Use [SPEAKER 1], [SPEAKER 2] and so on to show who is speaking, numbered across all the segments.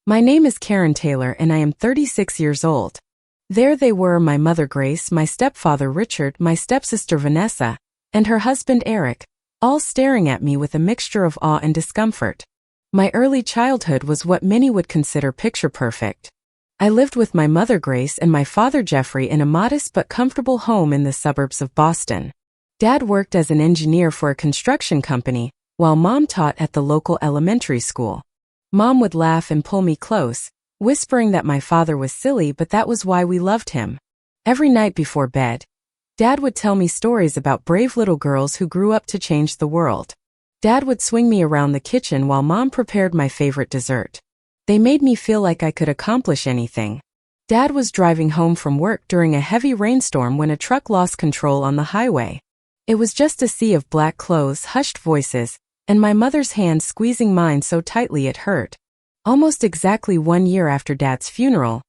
[SPEAKER 1] My name is Karen Taylor and I am 36 years old. There they were, my mother Grace, my stepfather Richard, my stepsister Vanessa, and her husband Eric, all staring at me with a mixture of awe and discomfort. My early childhood was what many would consider picture perfect. I lived with my mother Grace and my father Jeffrey in a modest but comfortable home in the suburbs of Boston. Dad worked as an engineer for a construction company, while Mom taught at the local elementary school. Mom would laugh and pull me close, whispering that my father was silly but that was why we loved him. Every night before bed, Dad would tell me stories about brave little girls who grew up to change the world. Dad would swing me around the kitchen while Mom prepared my favorite dessert. They made me feel like I could accomplish anything. Dad was driving home from work during a heavy rainstorm when a truck lost control on the highway. It was just a sea of black clothes, hushed voices, and my mother's hand squeezing mine so tightly it hurt. Almost exactly 1 year after Dad's funeral,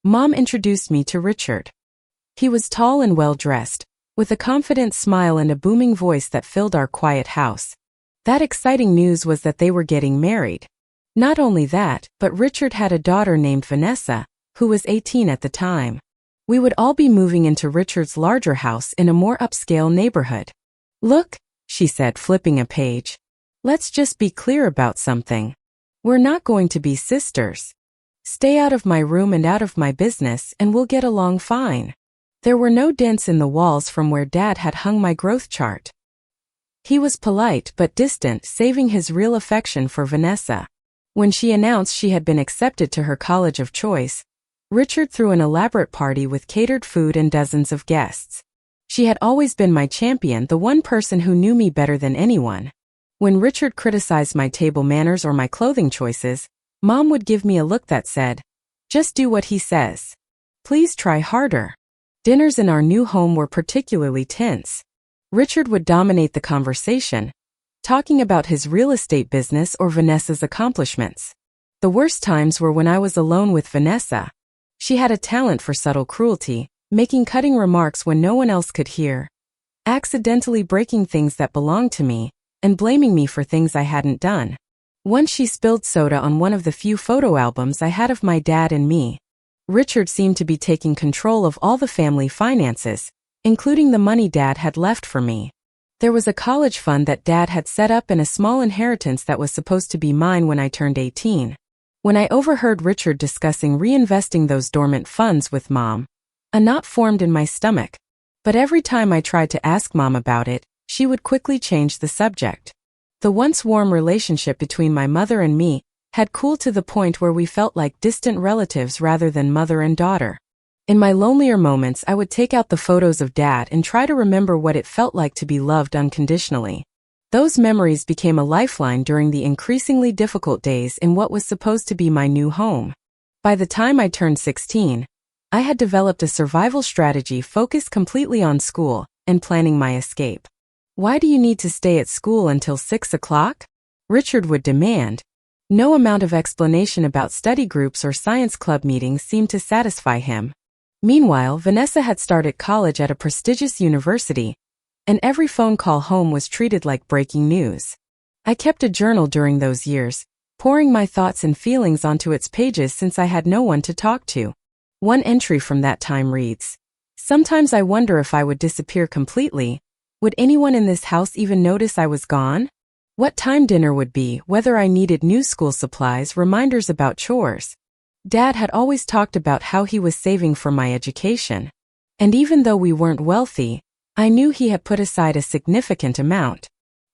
[SPEAKER 1] Mom introduced me to Richard. He was tall and well-dressed, with a confident smile and a booming voice that filled our quiet house. That exciting news was that they were getting married. Not only that, but Richard had a daughter named Vanessa, who was 18 at the time. We would all be moving into Richard's larger house in a more upscale neighborhood. "Look," she said, flipping a page. "Let's just be clear about something. We're not going to be sisters. Stay out of my room and out of my business and we'll get along fine." There were no dents in the walls from where Dad had hung my growth chart. He was polite but distant, saving his real affection for Vanessa. When she announced she had been accepted to her college of choice, Richard threw an elaborate party with catered food and dozens of guests. She had always been my champion, the one person who knew me better than anyone. When Richard criticized my table manners or my clothing choices, Mom would give me a look that said, "Just do what he says. Please try harder." Dinners in our new home were particularly tense. Richard would dominate the conversation, talking about his real estate business or Vanessa's accomplishments. The worst times were when I was alone with Vanessa. She had a talent for subtle cruelty, making cutting remarks when no one else could hear, accidentally breaking things that belonged to me, and blaming me for things I hadn't done. Once she spilled soda on one of the few photo albums I had of my dad and me. Richard seemed to be taking control of all the family finances, including the money Dad had left for me. There was a college fund that Dad had set up and a small inheritance that was supposed to be mine when I turned 18. When I overheard Richard discussing reinvesting those dormant funds with Mom, a knot formed in my stomach. But every time I tried to ask Mom about it, she would quickly change the subject. The once warm relationship between my mother and me had cooled to the point where we felt like distant relatives rather than mother and daughter. In my lonelier moments, I would take out the photos of Dad and try to remember what it felt like to be loved unconditionally. Those memories became a lifeline during the increasingly difficult days in what was supposed to be my new home. By the time I turned 16, I had developed a survival strategy focused completely on school and planning my escape. "Why do you need to stay at school until 6 o'clock? Richard would demand. No amount of explanation about study groups or science club meetings seemed to satisfy him. Meanwhile, Vanessa had started college at a prestigious university, and every phone call home was treated like breaking news. I kept a journal during those years, pouring my thoughts and feelings onto its pages since I had no one to talk to. One entry from that time reads, "Sometimes I wonder if I would disappear completely. Would anyone in this house even notice I was gone? What time dinner would be, whether I needed new school supplies, reminders about chores." Dad had always talked about how he was saving for my education. And even though we weren't wealthy, I knew he had put aside a significant amount.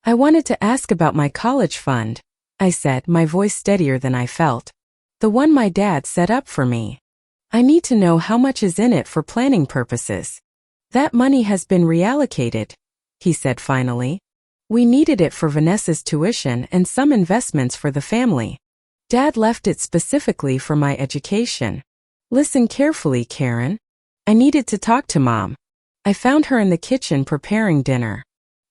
[SPEAKER 1] "I wanted to ask about my college fund," I said, my voice steadier than I felt. "The one my dad set up for me. I need to know how much is in it for planning purposes." "That money has been reallocated," he said finally. "We needed it for Vanessa's tuition and some investments for the family. Dad left it specifically for my education." "Listen carefully, Karen. I needed to talk to Mom." I found her in the kitchen preparing dinner.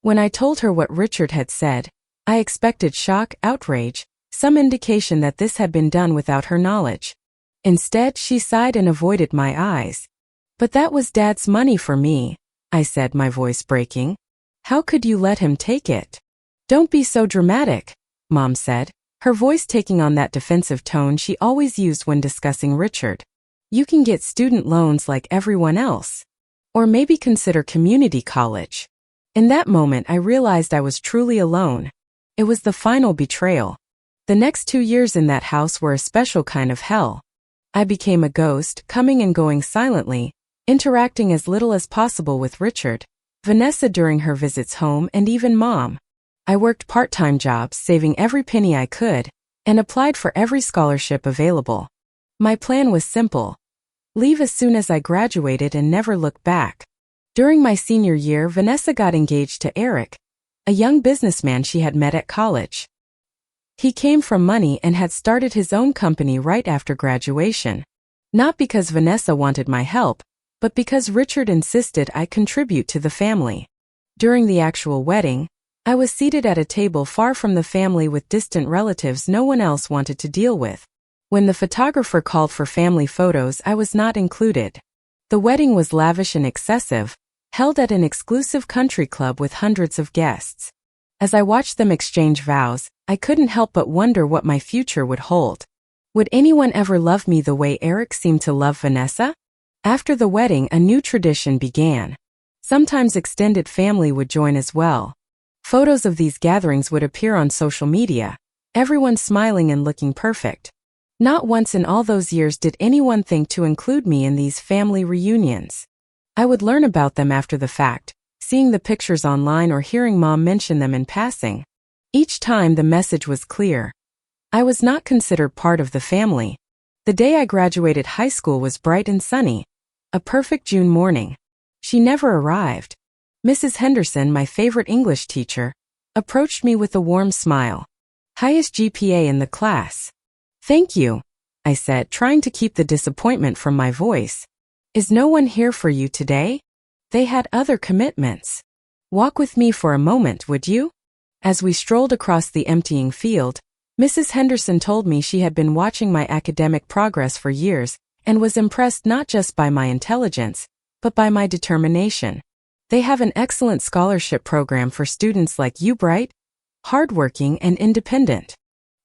[SPEAKER 1] When I told her what Richard had said, I expected shock, outrage, some indication that this had been done without her knowledge. Instead, she sighed and avoided my eyes. "But that was Dad's money for me," I said, my voice breaking. "How could you let him take it?" "Don't be so dramatic," Mom said. her voice taking on that defensive tone she always used when discussing Richard. You can get student loans like everyone else. Or maybe consider community college. In that moment, I realized I was truly alone. It was the final betrayal. The next 2 years in that house were a special kind of hell. I became a ghost, coming and going silently, interacting as little as possible with Richard, Vanessa during her visits home, and even Mom. I worked part-time jobs, saving every penny I could, and applied for every scholarship available. My plan was simple. Leave as soon as I graduated and never look back. During my senior year, Vanessa got engaged to Eric, a young businessman she had met at college. He came from money and had started his own company right after graduation. Not because Vanessa wanted my help, but because Richard insisted I contribute to the family. During the actual wedding, I was seated at a table far from the family with distant relatives no one else wanted to deal with. When the photographer called for family photos, I was not included. The wedding was lavish and excessive, held at an exclusive country club with hundreds of guests. As I watched them exchange vows, I couldn't help but wonder what my future would hold. Would anyone ever love me the way Eric seemed to love Vanessa? After the wedding, a new tradition began. Sometimes extended family would join as well. Photos of these gatherings would appear on social media, everyone smiling and looking perfect. Not once in all those years did anyone think to include me in these family reunions. I would learn about them after the fact, seeing the pictures online or hearing Mom mention them in passing. Each time the message was clear. I was not considered part of the family. The day I graduated high school was bright and sunny, a perfect June morning. She never arrived. Mrs. Henderson, my favorite English teacher, approached me with a warm smile. Highest GPA in the class. Thank you, I said, trying to keep the disappointment from my voice. Is no one here for you today? They had other commitments. Walk with me for a moment, would you? As we strolled across the emptying field, Mrs. Henderson told me she had been watching my academic progress for years and was impressed not just by my intelligence, but by my determination. They have an excellent scholarship program for students like you, bright, hardworking, and independent.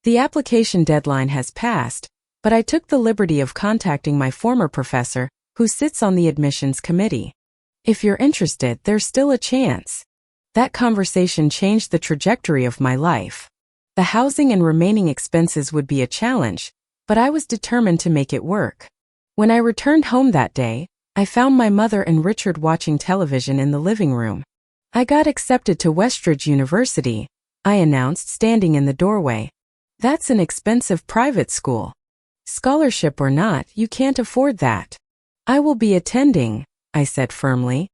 [SPEAKER 1] The application deadline has passed, but I took the liberty of contacting my former professor, who sits on the admissions committee. If you're interested, there's still a chance. That conversation changed the trajectory of my life. The housing and remaining expenses would be a challenge, but I was determined to make it work. When I returned home that day, I found my mother and Richard watching television in the living room. I got accepted to Westridge University, I announced, standing in the doorway. That's an expensive private school. Scholarship or not, you can't afford that. I will be attending, I said firmly.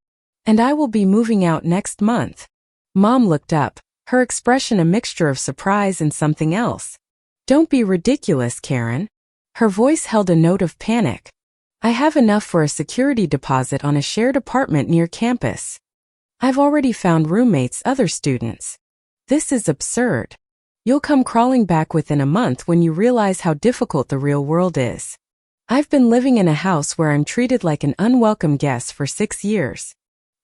[SPEAKER 1] And I will be moving out next month. Mom looked up, her expression a mixture of surprise and something else. Don't be ridiculous, Karen. Her voice held a note of panic. I have enough for a security deposit on a shared apartment near campus. I've already found roommates, other students. This is absurd. You'll come crawling back within a month when you realize how difficult the real world is. I've been living in a house where I'm treated like an unwelcome guest for 6 years.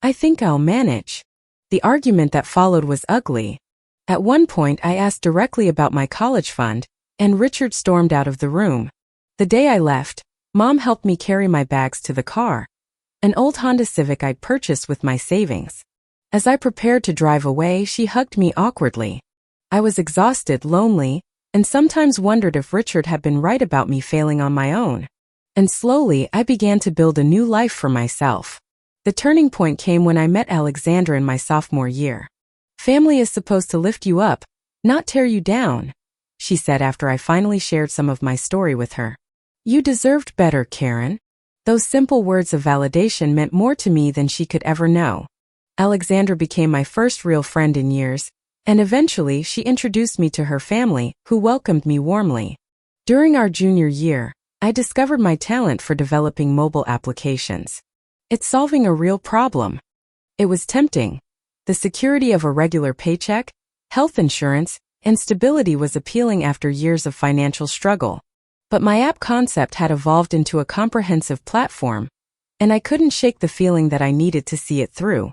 [SPEAKER 1] I think I'll manage. The argument that followed was ugly. At one point I asked directly about my college fund, and Richard stormed out of the room. The day I left, Mom helped me carry my bags to the car, an old Honda Civic I'd purchased with my savings. As I prepared to drive away, she hugged me awkwardly. I was exhausted, lonely, and sometimes wondered if Richard had been right about me failing on my own. And slowly, I began to build a new life for myself. The turning point came when I met Alexandra in my sophomore year. Family is supposed to lift you up, not tear you down, she said after I finally shared some of my story with her. You deserved better, Karen. Those simple words of validation meant more to me than she could ever know. Alexandra became my first real friend in years, and eventually she introduced me to her family, who welcomed me warmly. During our junior year, I discovered my talent for developing mobile applications. It's solving a real problem. It was tempting. The security of a regular paycheck, health insurance, and stability was appealing after years of financial struggle. But my app concept had evolved into a comprehensive platform, and I couldn't shake the feeling that I needed to see it through.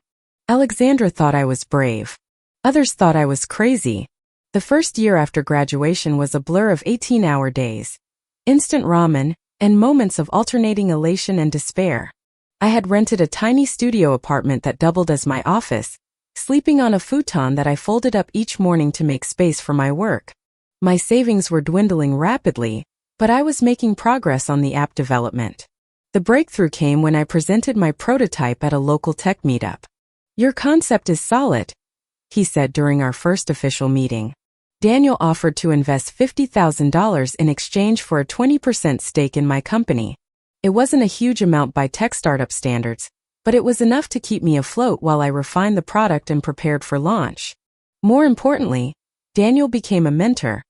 [SPEAKER 1] Alexandra thought I was brave. Others thought I was crazy. The first year after graduation was a blur of 18-hour days, instant ramen, and moments of alternating elation and despair. I had rented a tiny studio apartment that doubled as my office, sleeping on a futon that I folded up each morning to make space for my work. My savings were dwindling rapidly, but I was making progress on the app development. The breakthrough came when I presented my prototype at a local tech meetup. "Your concept is solid," he said during our first official meeting. Daniel offered to invest $50,000 in exchange for a 20% stake in my company. It wasn't a huge amount by tech startup standards, but it was enough to keep me afloat while I refined the product and prepared for launch. More importantly, Daniel became a mentor,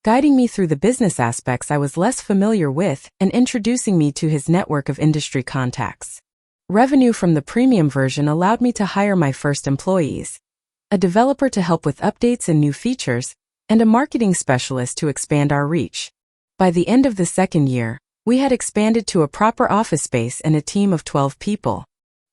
[SPEAKER 1] guiding me through the business aspects I was less familiar with and introducing me to his network of industry contacts. Revenue from the premium version allowed me to hire my first employees, a developer to help with updates and new features, and a marketing specialist to expand our reach. By the end of the second year, we had expanded to a proper office space and a team of 12 people.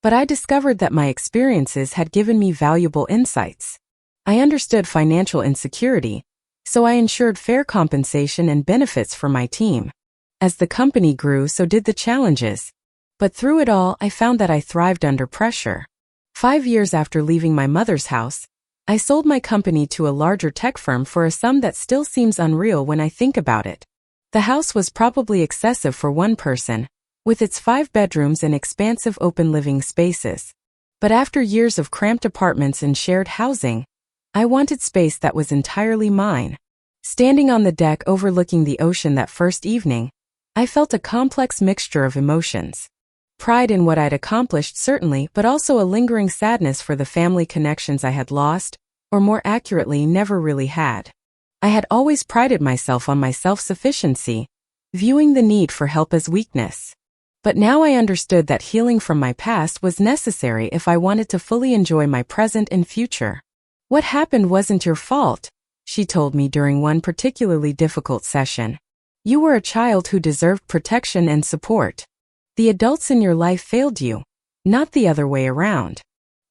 [SPEAKER 1] But I discovered that my experiences had given me valuable insights. I understood financial insecurity, so I ensured fair compensation and benefits for my team. As the company grew, so did the challenges. But through it all, I found that I thrived under pressure. 5 years after leaving my mother's house, I sold my company to a larger tech firm for a sum that still seems unreal when I think about it. The house was probably excessive for one person, with its 5 bedrooms and expansive open living spaces. But after years of cramped apartments and shared housing, I wanted space that was entirely mine. Standing on the deck overlooking the ocean that first evening, I felt a complex mixture of emotions. Pride in what I'd accomplished certainly, but also a lingering sadness for the family connections I had lost, or more accurately, never really had. I had always prided myself on my self-sufficiency, viewing the need for help as weakness. But now I understood that healing from my past was necessary if I wanted to fully enjoy my present and future. "What happened wasn't your fault," she told me during one particularly difficult session. "You were a child who deserved protection and support. The adults in your life failed you, not the other way around."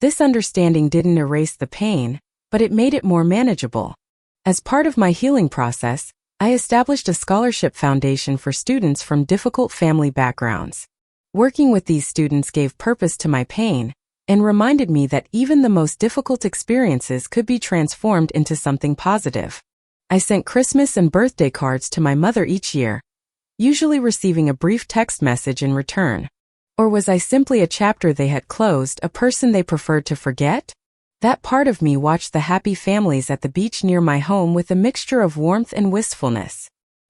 [SPEAKER 1] This understanding didn't erase the pain, but it made it more manageable. As part of my healing process, I established a scholarship foundation for students from difficult family backgrounds. Working with these students gave purpose to my pain and reminded me that even the most difficult experiences could be transformed into something positive. I sent Christmas and birthday cards to my mother each year, usually receiving a brief text message in return. Or was I simply a chapter they had closed, a person they preferred to forget? That part of me watched the happy families at the beach near my home with a mixture of warmth and wistfulness.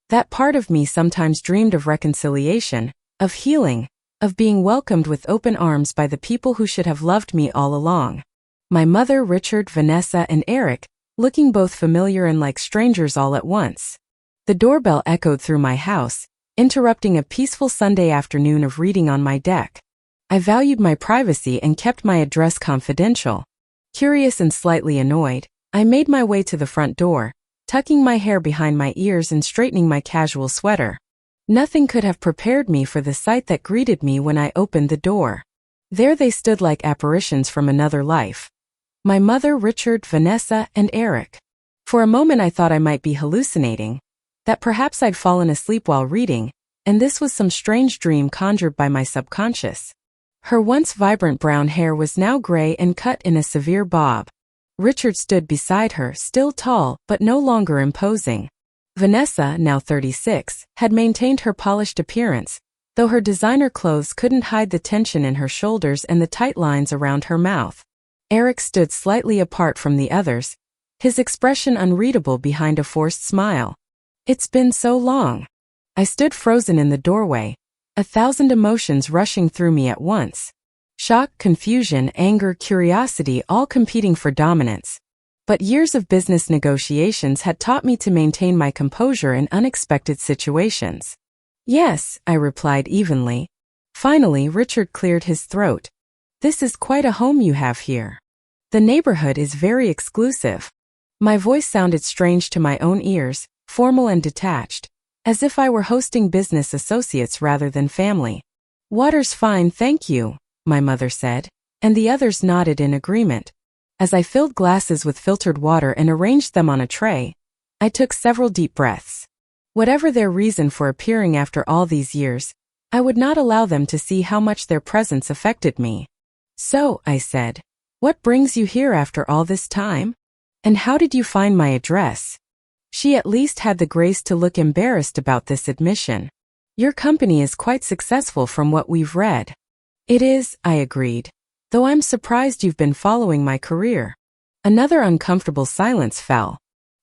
[SPEAKER 1] That part of me sometimes dreamed of reconciliation, of healing, of being welcomed with open arms by the people who should have loved me all along. My mother, Richard, Vanessa, and Eric, looking both familiar and like strangers all at once. The doorbell echoed through my house, interrupting a peaceful Sunday afternoon of reading on my deck. I valued my privacy and kept my address confidential. Curious and slightly annoyed, I made my way to the front door, tucking my hair behind my ears and straightening my casual sweater. Nothing could have prepared me for the sight that greeted me when I opened the door. There they stood like apparitions from another life. My mother, Richard, Vanessa, and Eric. For a moment I thought I might be hallucinating, that perhaps I'd fallen asleep while reading, and this was some strange dream conjured by my subconscious. Her once vibrant brown hair was now gray and cut in a severe bob. Richard stood beside her, still tall, but no longer imposing. Vanessa, now 36, had maintained her polished appearance, though her designer clothes couldn't hide the tension in her shoulders and the tight lines around her mouth. Eric stood slightly apart from the others, his expression unreadable behind a forced smile. "It's been so long." I stood frozen in the doorway, 1,000 emotions rushing through me at once. Shock, confusion, anger, curiosity, all competing for dominance. But years of business negotiations had taught me to maintain my composure in unexpected situations. "Yes," I replied evenly. Finally, Richard cleared his throat. "This is quite a home you have here. The neighborhood is very exclusive." My voice sounded strange to my own ears, formal and detached, as if I were hosting business associates rather than family. "Water's fine, thank you," my mother said, and the others nodded in agreement. As I filled glasses with filtered water and arranged them on a tray, I took several deep breaths. Whatever their reason for appearing after all these years, I would not allow them to see how much their presence affected me. "So," I said, "what brings you here after all this time? And how did you find my address?" She at least had the grace to look embarrassed about this admission. "Your company is quite successful from what we've read." "It is," I agreed, "though I'm surprised you've been following my career." Another uncomfortable silence fell.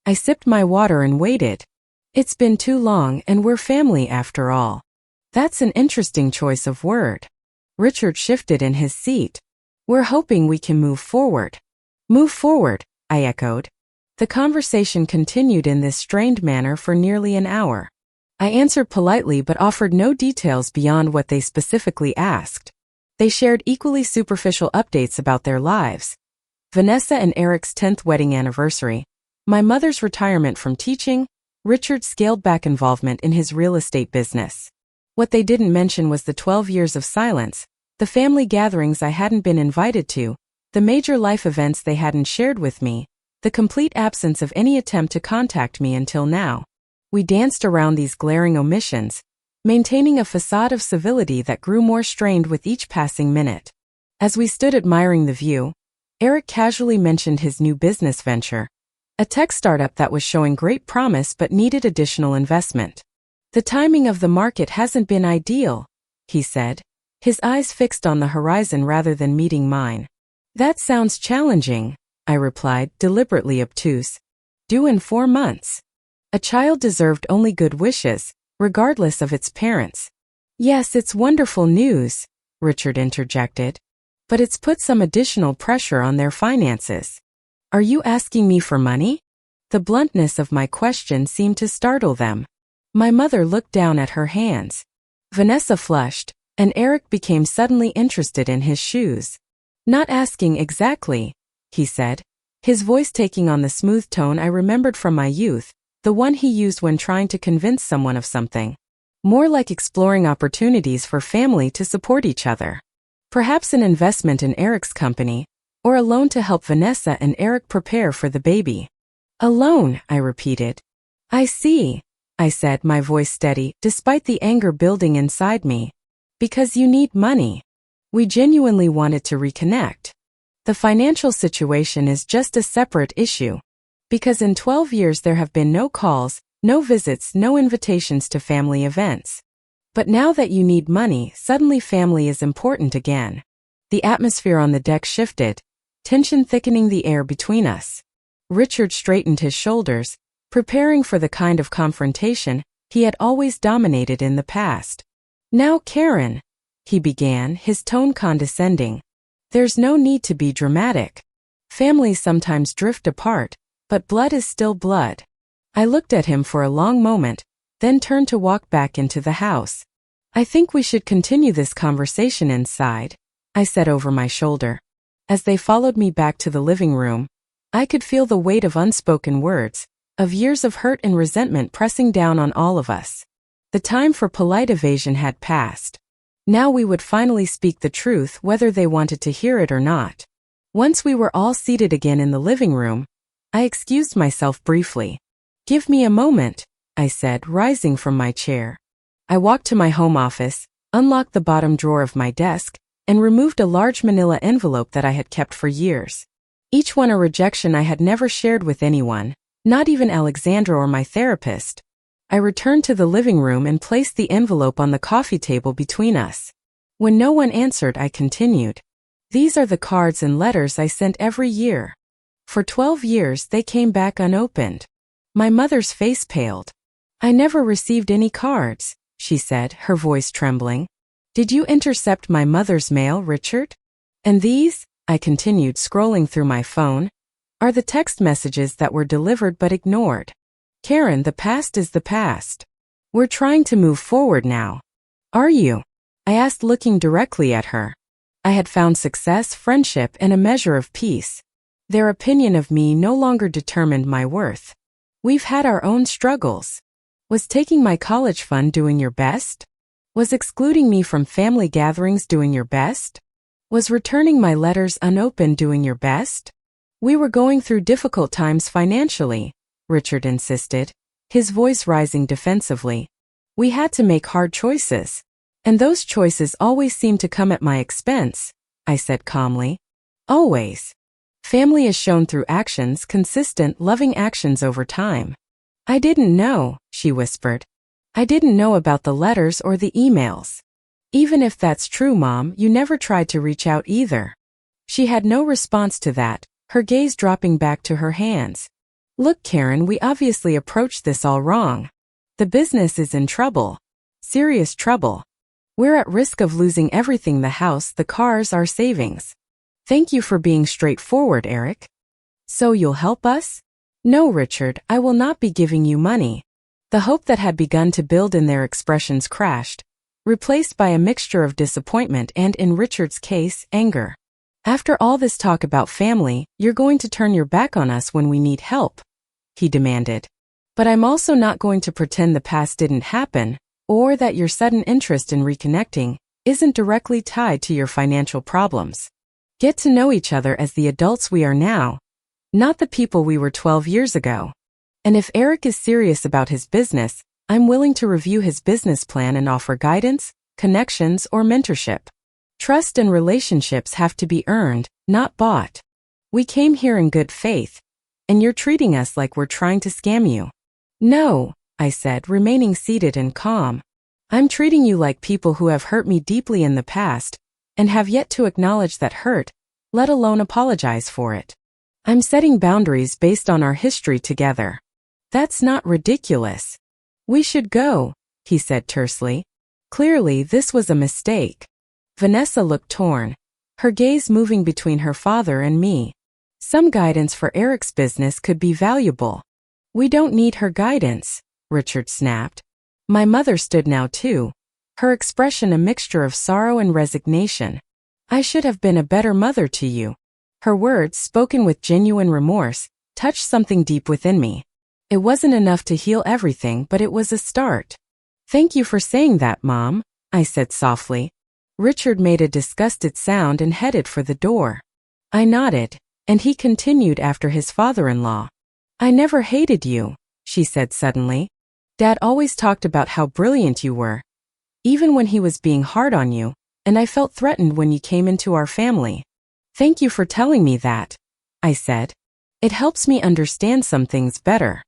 [SPEAKER 1] I sipped my water and waited. "It's been too long, and we're family after all." "That's an interesting choice of word." Richard shifted in his seat. "We're hoping we can move forward." "Move forward," I echoed. The conversation continued in this strained manner for nearly an hour. I answered politely but offered no details beyond what they specifically asked. They shared equally superficial updates about their lives. Vanessa and Eric's 10th wedding anniversary, my mother's retirement from teaching, Richard's scaled-back involvement in his real estate business. What they didn't mention was the 12 years of silence, the family gatherings I hadn't been invited to, the major life events they hadn't shared with me, the complete absence of any attempt to contact me until now. We danced around these glaring omissions, maintaining a facade of civility that grew more strained with each passing minute. As we stood admiring the view, Eric casually mentioned his new business venture, a tech startup that was showing great promise but needed additional investment. "The timing of the market hasn't been ideal," he said, his eyes fixed on the horizon rather than meeting mine. "That sounds challenging," I replied, deliberately obtuse. "Due in 4 months. A child deserved only good wishes, regardless of its parents." "Yes, it's wonderful news," Richard interjected. "But it's put some additional pressure on their finances." "Are you asking me for money?" The bluntness of my question seemed to startle them. My mother looked down at her hands. Vanessa flushed, and Eric became suddenly interested in his shoes. "Not asking exactly," he said, his voice taking on the smooth tone I remembered from my youth, the one he used when trying to convince someone of something. "More like exploring opportunities for family to support each other. Perhaps an investment in Eric's company, or a loan to help Vanessa and Eric prepare for the baby." "A loan," I repeated. "I see," I said, my voice steady, despite the anger building inside me. "Because you need money." We genuinely wanted to reconnect. The financial situation is just a separate issue. Because in 12 years there have been no calls, no visits, no invitations to family events. But now that you need money, suddenly family is important again. The atmosphere on the deck shifted, tension thickening the air between us. Richard straightened his shoulders, preparing for the kind of confrontation he had always dominated in the past. "Now, Karen," he began, his tone condescending. "There's no need to be dramatic. Families sometimes drift apart, but blood is still blood." I looked at him for a long moment, then turned to walk back into the house. "I think we should continue this conversation inside," I said over my shoulder. As they followed me back to the living room, I could feel the weight of unspoken words, of years of hurt and resentment pressing down on all of us. The time for polite evasion had passed. Now we would finally speak the truth whether they wanted to hear it or not. Once we were all seated again in the living room, I excused myself briefly. "Give me a moment," I said, rising from my chair. I walked to my home office, unlocked the bottom drawer of my desk, and removed a large manila envelope that I had kept for years. Each one a rejection I had never shared with anyone, not even Alexandra or my therapist. I returned to the living room and placed the envelope on the coffee table between us. When no one answered, I continued. "These are the cards and letters I sent every year. For 12 years they came back unopened." My mother's face paled. "I never received any cards," she said, her voice trembling. "Did you intercept my mother's mail, Richard? And these," I continued, scrolling through my phone, "are the text messages that were delivered but ignored. Karen, the past is the past. We're trying to move forward now." "Are you?" I asked, looking directly at her. I had found success, friendship, and a measure of peace. Their opinion of me no longer determined my worth. We've had our own struggles. Was taking my college fund doing your best? Was excluding me from family gatherings doing your best? Was returning my letters unopened doing your best? We were going through difficult times financially, Richard insisted, his voice rising defensively. We had to make hard choices. And those choices always seem to come at my expense, I said calmly. Always. Family is shown through actions, consistent, loving actions over time. I didn't know, she whispered. I didn't know about the letters or the emails. Even if that's true, Mom, you never tried to reach out either. She had no response to that, her gaze dropping back to her hands. Look, Karen, we obviously approached this all wrong. The business is in trouble. Serious trouble. We're at risk of losing everything: the house, the cars, our savings. Thank you for being straightforward, Eric. So you'll help us? No, Richard, I will not be giving you money. The hope that had begun to build in their expressions crashed, replaced by a mixture of disappointment and, in Richard's case, anger. After all this talk about family, you're going to turn your back on us when we need help, he demanded. But I'm also not going to pretend the past didn't happen, or that your sudden interest in reconnecting isn't directly tied to your financial problems. Get to know each other as the adults we are now, not the people we were 12 years ago. And if Eric is serious about his business, I'm willing to review his business plan and offer guidance, connections, or mentorship. Trust and relationships have to be earned, not bought. We came here in good faith, and you're treating us like we're trying to scam you. No, I said, remaining seated and calm. I'm treating you like people who have hurt me deeply in the past, and have yet to acknowledge that hurt, let alone apologize for it. I'm setting boundaries based on our history together. That's not ridiculous. We should go, he said tersely. Clearly, this was a mistake. Vanessa looked torn, her gaze moving between her father and me. Some guidance for Eric's business could be valuable. We don't need her guidance, Richard snapped. My mother stood now too, her expression a mixture of sorrow and resignation. I should have been a better mother to you. Her words, spoken with genuine remorse, touched something deep within me. It wasn't enough to heal everything, but it was a start. Thank you for saying that, Mom, I said softly. Richard made a disgusted sound and headed for the door. I nodded, and he continued after his father-in-law. I never hated you, she said suddenly. Dad always talked about how brilliant you were, even when he was being hard on you, and I felt threatened when you came into our family. Thank you for telling me that, I said. It helps me understand some things better.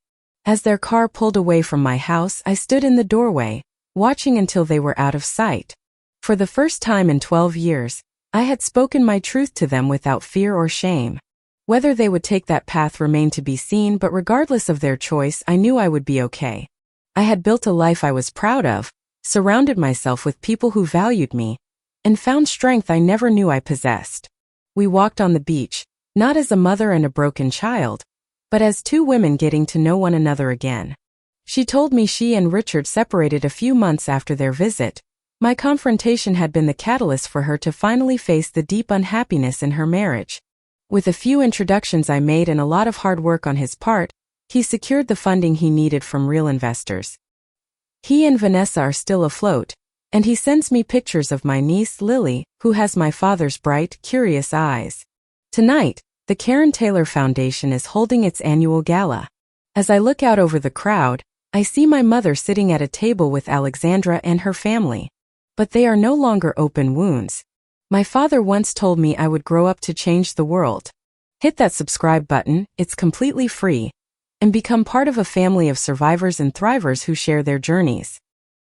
[SPEAKER 1] As their car pulled away from my house, I stood in the doorway, watching until they were out of sight. For the first time in 12 years, I had spoken my truth to them without fear or shame. Whether they would take that path remained to be seen, but regardless of their choice, I knew I would be okay. I had built a life I was proud of, surrounded myself with people who valued me, and found strength I never knew I possessed. We walked on the beach, not as a mother and a broken child, but as two women getting to know one another again. She told me she and Richard separated a few months after their visit. My confrontation had been the catalyst for her to finally face the deep unhappiness in her marriage. With a few introductions I made and a lot of hard work on his part, he secured the funding he needed from real investors. He and Vanessa are still afloat, and he sends me pictures of my niece Lily, who has my father's bright, curious eyes. Tonight, the Karen Taylor Foundation is holding its annual gala. As I look out over the crowd, I see my mother sitting at a table with Alexandra and her family. But they are no longer open wounds. My father once told me I would grow up to change the world. Hit that subscribe button, it's completely free, and become part of a family of survivors and thrivers who share their journeys.